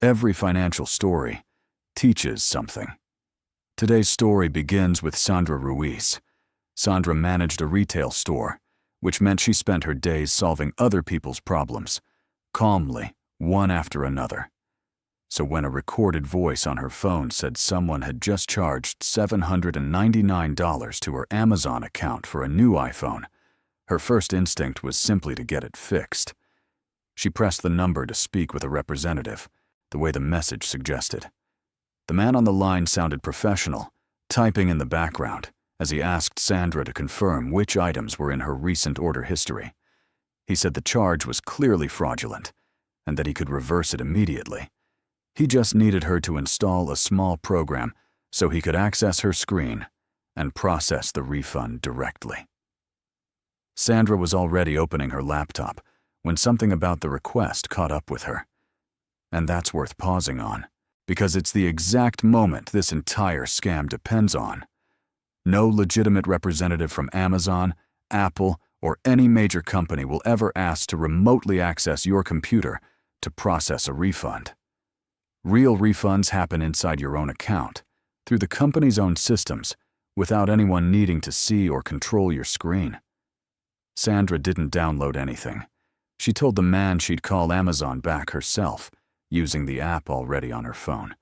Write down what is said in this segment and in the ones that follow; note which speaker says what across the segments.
Speaker 1: Every financial story teaches something. Today's story begins with Sandra Ruiz. Sandra managed a retail store, which meant she spent her days solving other people's problems, calmly, one after another. So when a recorded voice on her phone said someone had just charged $799 to her Amazon account for a new iPhone, her first instinct was simply to get it fixed. She pressed the number to speak with a representative, the way the message suggested. The man on the line sounded professional, typing in the background, as he asked Sandra to confirm which items were in her recent order history. He said the charge was clearly fraudulent, and that he could reverse it immediately. He just needed her to install a small program so he could access her screen and process the refund directly. Sandra was already opening her laptop when something about the request caught up with her. And that's worth pausing on, because it's the exact moment this entire scam depends on. No legitimate representative from Amazon, Apple, or any major company will ever ask to remotely access your computer to process a refund. Real refunds happen inside your own account, through the company's own systems, without anyone needing to see or control your screen. Sandra didn't download anything. She told the man she'd call Amazon back herself, using the app already on her phone.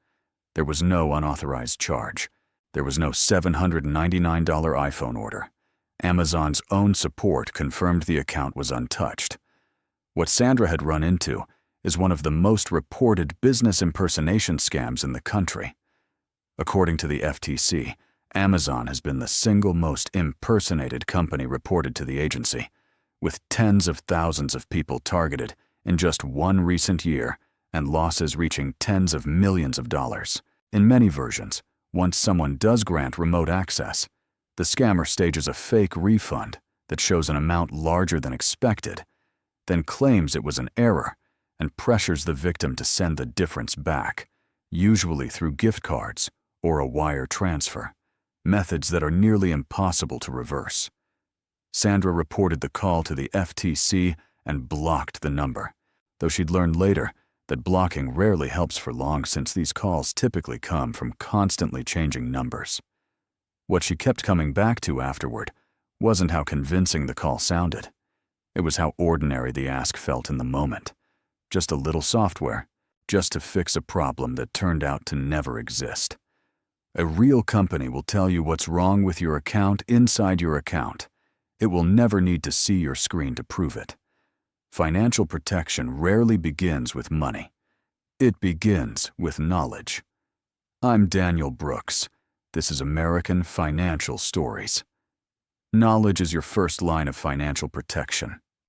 Speaker 1: There was no unauthorized charge. There was no $799 iPhone order. Amazon's own support confirmed the account was untouched. What Sandra had run into is one of the most reported business impersonation scams in the country. According to the FTC, Amazon has been the single most impersonated company reported to the agency, with tens of thousands of people targeted in just one recent year and losses reaching tens of millions of dollars. In many versions, once someone does grant remote access, the scammer stages a fake refund that shows an amount larger than expected, then claims it was an error and pressures the victim to send the difference back, usually through gift cards or a wire transfer, methods that are nearly impossible to reverse. Sandra reported the call to the FTC and blocked the number, though she'd learned later that blocking rarely helps for long since these calls typically come from constantly changing numbers. What she kept coming back to afterward wasn't how convincing the call sounded. It was how ordinary the ask felt in the moment. Just a little software, just to fix a problem that turned out to never exist. A real company will tell you what's wrong with your account inside your account. It will never need to see your screen to prove it. Financial protection rarely begins with money. It begins with knowledge. I'm Daniel Brooks. This is American Financial Stories. Knowledge is your first line of financial protection.